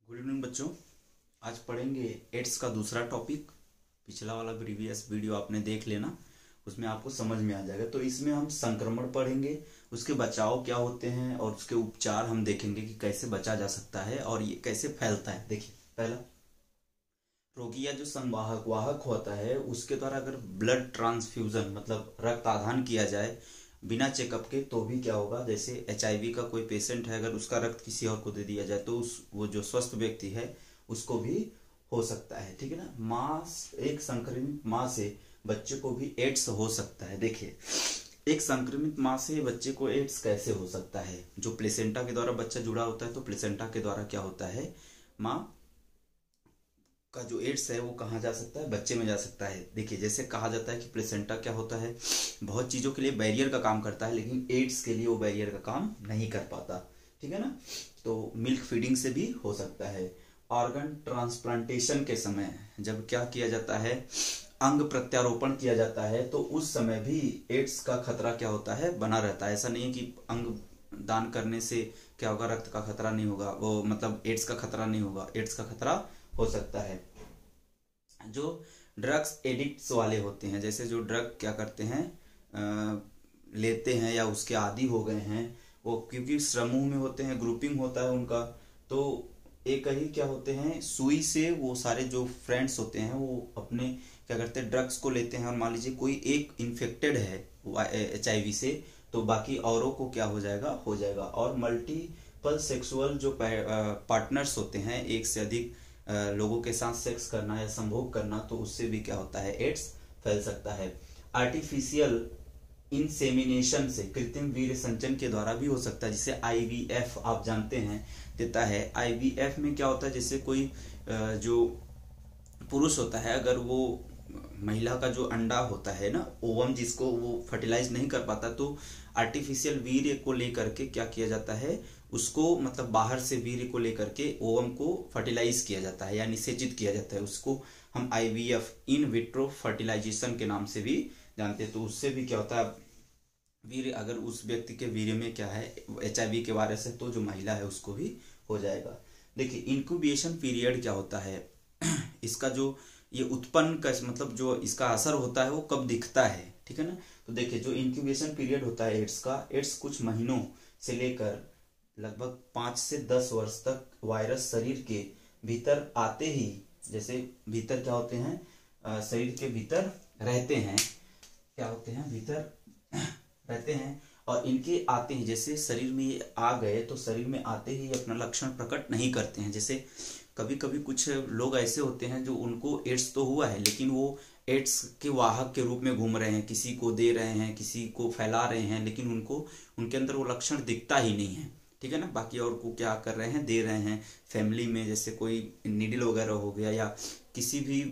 Good evening बच्चों। आज पढ़ेंगे एड्स का दूसरा टॉपिक। पिछला वाला प्रीवियस वीडियो आपने देख लेना, उसमें आपको समझ में आ जाएगा। तो इसमें हम संक्रमण पढ़ेंगे, उसके बचाव क्या होते हैं और उसके उपचार हम देखेंगे कि कैसे बचा जा सकता है और ये कैसे फैलता है। देखिए, पहला, रोगी या जो संवाहक वाहक होता है उसके द्वारा अगर ब्लड ट्रांसफ्यूजन मतलब रक्त आदान किया जाए बिना चेकअप के, तो भी क्या होगा, जैसे एचआईवी का कोई पेशेंट है, अगर उसका रक्त किसी और को दे दिया जाए तो वो जो स्वस्थ व्यक्ति है उसको भी हो सकता है। ठीक है ना। माँ, एक संक्रमित माँ से बच्चे को भी एड्स हो सकता है। देखिए, एक संक्रमित माँ से बच्चे को एड्स कैसे हो सकता है? जो प्लेसेंटा के द्वारा बच्चा जुड़ा होता है, तो प्लेसेंटा के द्वारा क्या होता है, माँ का जो एड्स है वो कहाँ जा सकता है, बच्चे में जा सकता है। देखिए, जैसे कहा जाता है कि प्लेसेंटा क्या होता है, बहुत चीज़ों के लिए बैरियर का काम करता है, लेकिन एड्स के लिए वो बैरियर का काम नहीं कर पाता। ठीक है ना। तो मिल्क फीडिंग से भी हो सकता है। ऑर्गन ट्रांसप्लांटेशन के समय जब क्या किया जाता है, अंग प्रत्यारोपण किया जाता है, तो उस समय भी एड्स का खतरा क्या होता है, बना रहता है। ऐसा नहीं है कि अंग दान करने से क्या होगा, रक्त का खतरा नहीं होगा, वो मतलब एड्स का खतरा नहीं होगा, एड्स का खतरा हो सकता है। जो ड्रग्स एडिक्ट्स वाले होते हैं, जैसे जो ड्रग क्या करते हैं, लेते हैं या उसके आदी हो गए हैं, वो क्योंकि समूह में होते हैं, ग्रुपिंग होता है उनका, तो एक ही क्या होते हैं, सुई से वो सारे जो फ्रेंड्स होते हैं वो अपने क्या करते हैं, ड्रग्स को लेते हैं। और मान लीजिए कोई एक इन्फेक्टेड है एचआईवी से, तो बाकी औरों को क्या हो जाएगा, हो जाएगा। और मल्टीपल सेक्सुअल जो पार्टनर्स होते हैं, एक से अधिक लोगों के साथ सेक्स करना या संभोग करना, तो उससे भी क्या होता है, एड्स फैल सकता है। आर्टिफिशियल इंसेमिनेशन से, कृत्रिम वीर्य संचयन के द्वारा भी हो सकता है, जिसे आईवीएफ आप जानते हैं देता है। आईवीएफ में क्या होता है, जैसे कोई जो पुरुष होता है, अगर वो महिला का जो अंडा होता है ना, ओवम, जिसको वो फर्टिलाइज नहीं कर पाता, तो आर्टिफिशियल वीर्य को लेकर के क्या किया जाता है, उसको मतलब बाहर से वीर्य को लेकर के ओवम को फर्टिलाइज किया जाता है या निषेचित किया जाता है। उसको हम आईवीएफ, इन विट्रो फर्टिलाइजेशन के नाम से भी जानते हैं। तो उससे भी क्या होता है, वीर्य अगर उस व्यक्ति के वीर्य में क्या है, एचआईवी के वायरस है, तो जो महिला है उसको भी हो जाएगा। देखिए, इंक्यूबेशन पीरियड क्या होता है, इसका जो ये उत्पन्न का मतलब जो इसका असर होता है वो कब दिखता है। ठीक है ना। तो देखिए, जो इंक्यूबेशन पीरियड होता है एड्स का, एड्स कुछ महीनों से लेकर लगभग 5 से 10 वर्ष तक वायरस शरीर के भीतर आते ही, जैसे भीतर क्या होते हैं, शरीर के भीतर रहते हैं, क्या होते हैं, भीतर रहते हैं, और इनके आते ही, जैसे शरीर में ये आ गए तो शरीर में आते ही अपना लक्षण प्रकट नहीं करते हैं। जैसे कभी कभी कुछ लोग ऐसे होते हैं जो उनको एड्स तो हुआ है, लेकिन वो एड्स के वाहक के रूप में घूम रहे हैं, किसी को दे रहे हैं, किसी को फैला रहे हैं, लेकिन उनको उनके अंदर वो लक्षण दिखता ही नहीं है। ठीक है ना। बाकी और को क्या कर रहे हैं, दे रहे हैं। फैमिली में जैसे कोई नीडल वगैरह हो गया, या किसी भी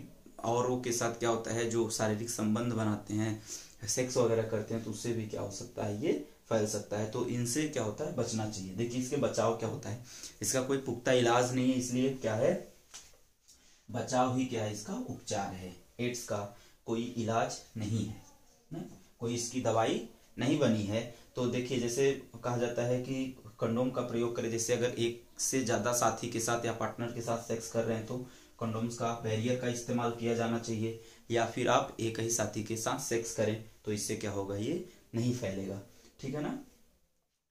औरों के साथ क्या होता है, जो शारीरिक संबंध बनाते हैं, सेक्स वगैरह करते हैं, तो उससे भी क्या हो सकता है, ये फैल सकता है। तो इनसे क्या होता है, बचना चाहिए। देखिए, इसके बचाव क्या होता है, इसका कोई पुख्ता इलाज नहीं है, इसलिए क्या है, बचाव ही क्या है, इसका उपचार है। एड्स का कोई इलाज नहीं है ना? कोई इसकी दवाई नहीं बनी है। तो देखिए, जैसे कहा जाता है कि कंडोम का प्रयोग करें। जैसे अगर एक से ज्यादा साथी के साथ या पार्टनर के साथ सेक्स कर रहे हैं, तो कंडोम्स का, बैरियर का इस्तेमाल किया जाना चाहिए। या फिर आप एक ही साथी के साथ सेक्स करें, तो इससे क्या होगा, ये नहीं फैलेगा। ठीक है ना।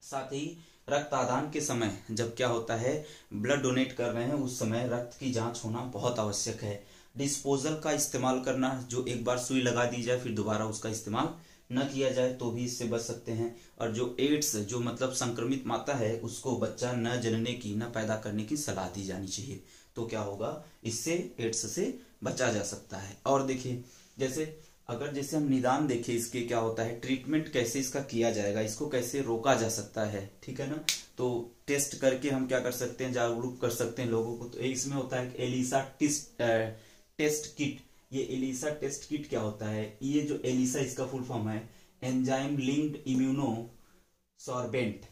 साथ ही रक्त आदान के समय जब क्या होता है, ब्लड डोनेट कर रहे हैं, उस समय रक्त की जांच होना बहुत आवश्यक है। डिस्पोजल का इस्तेमाल करना, जो एक बार सुई लगा दी जाए फिर दोबारा उसका इस्तेमाल न किया जाए, तो भी इससे बच सकते हैं। और जो एड्स, जो मतलब संक्रमित माता है, उसको बच्चा न जनने की, न पैदा करने की सलाह दी जानी चाहिए। तो क्या होगा, इससे एड्स से बचा जा सकता है। और देखिए, जैसे हम निदान देखें, इसके क्या होता है, ट्रीटमेंट कैसे इसका किया जाएगा, इसको कैसे रोका जा सकता है। ठीक है ना। तो टेस्ट करके हम क्या कर सकते हैं, जागरूक कर सकते हैं लोगों को। तो इसमें होता है एलिसा टेस्ट किट। ये एलिसा टेस्ट किट क्या होता है, ये जो एलिसा, इसका फुल फॉर्म है enzyme linked immuno sorbent.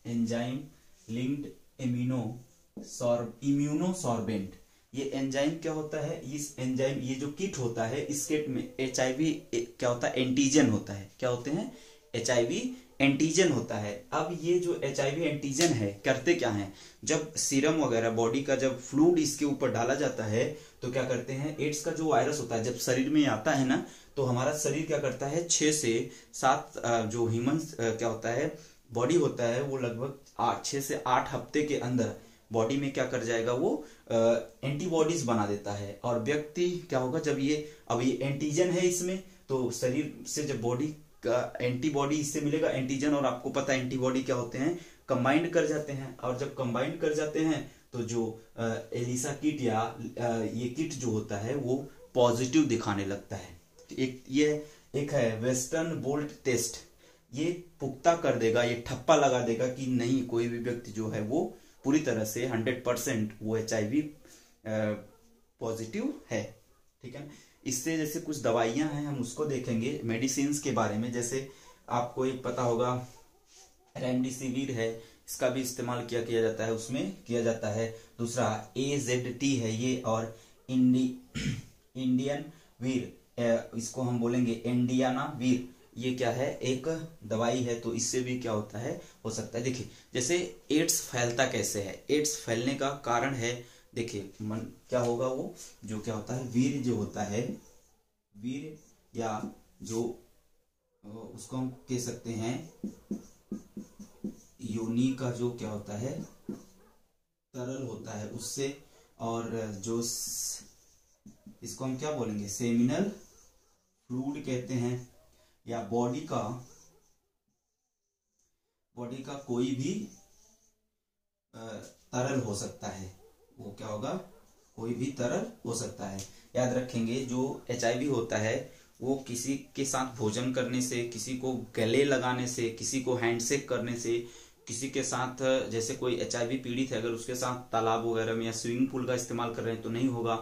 Enzyme linked immuno sorbent. ये एंजाइम क्या होता है, इस एंजाइम, ये जो किट होता है, इस किट में एचआईवी क्या होता है, एंटीजन होता है। क्या होते हैं, एचआईवी एंटीजन होता है। अब ये जो HIV एंटीजन है करते क्या है, जब सीरम वगैरह बॉडी का जब फ्लूइड इसके ऊपर डाला जाता है तो क्या करते हैं, एड्स का जो वायरस होता है जब शरीर में आता है ना, तो हमारा शरीर क्या करता है 6 से 7 जो ह्यूमंस क्या होता है बॉडी होता है वो लगभग 6 से 8 हफ्ते के अंदर बॉडी में क्या कर जाएगा, वो एंटीबॉडीज बना देता है। और व्यक्ति क्या होगा, जब ये एंटीजन है इसमें, तो शरीर से जब बॉडी का एंटीबॉडी इससे मिलेगा, एंटीजन और आपको पता है एंटीबॉडी क्या होते हैं, कंबाइंड कर जाते हैं। और जब कंबाइंड कर जाते हैं तो जो एलिसा किट या ये किट जो होता है वो पॉजिटिव दिखाने लगता है। एक है वेस्टर्न बोल्ट टेस्ट, ये पुख्ता कर देगा, ये ठप्पा लगा देगा कि नहीं, कोई भी व्यक्ति जो है वो पूरी तरह से 100% वो HIV पॉजिटिव है। ठीक है, इससे जैसे कुछ दवाइयां हैं हम उसको देखेंगे मेडिसिन के बारे में। जैसे आपको एक पता होगा रेमडेसिविर है, इसका भी इस्तेमाल किया जाता है, उसमें किया जाता है। दूसरा AZT है ये, और इंडियन वीर, इसको हम बोलेंगे इंडियाना वीर, ये क्या है, एक दवाई है। तो इससे भी क्या होता है, हो सकता है। देखिए जैसे एड्स फैलता कैसे है, एड्स फैलने का कारण है, देखिए क्या होगा, वो जो क्या होता है वीर जो होता है, वीर या जो उसको हम कह सकते हैं योनि का जो क्या होता है तरल होता है उससे, और जो इसको हम क्या बोलेंगे सेमिनल फ्लूइड कहते हैं, या बॉडी का कोई भी तरल हो सकता है, वो क्या होगा, कोई भी तरल हो सकता है। याद रखेंगे जो HIV होता है वो किसी के साथ भोजन करने से, किसी को गले लगाने से, किसी को हैंडशेक करने से, किसी के साथ जैसे कोई HIV पीड़ित है अगर उसके साथ तालाब वगैरह में या स्विमिंग पूल का इस्तेमाल कर रहे हैं तो नहीं होगा,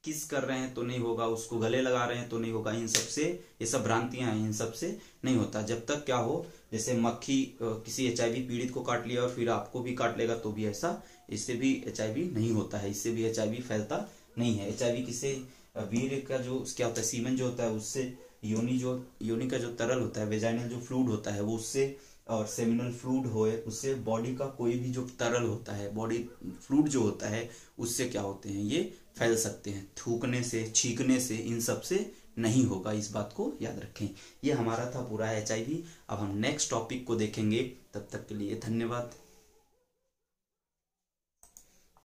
किस कर रहे हैं तो नहीं होगा, उसको गले लगा रहे हैं तो नहीं होगा। इन सब से, ये सब भ्रांतियां हैं, इन सब से नहीं होता। जब तक क्या हो, जैसे मक्खी किसी HIV पीड़ित को काट लिया और फिर आपको भी काट लेगा तो भी ऐसा, इससे भी HIV नहीं होता है, इससे भी HIV फैलता नहीं है। HIV किससे, वीर्य का जो क्या होता है सीमेन जो होता है उससे, योनि का जो तरल होता है, वेजाइनल जो फ्लूइड होता है वो उससे, और सेमिनल फ्लूइड होए उससे, बॉडी का कोई भी जो तरल होता है, बॉडी फ्लूइड जो होता है उससे क्या होते हैं, ये फैल सकते हैं। थूकने से, छींकने से, इन सब से नहीं होगा, इस बात को याद रखें। ये हमारा था पूरा HIV। अब हम नेक्स्ट टॉपिक को देखेंगे, तब तक के लिए धन्यवाद।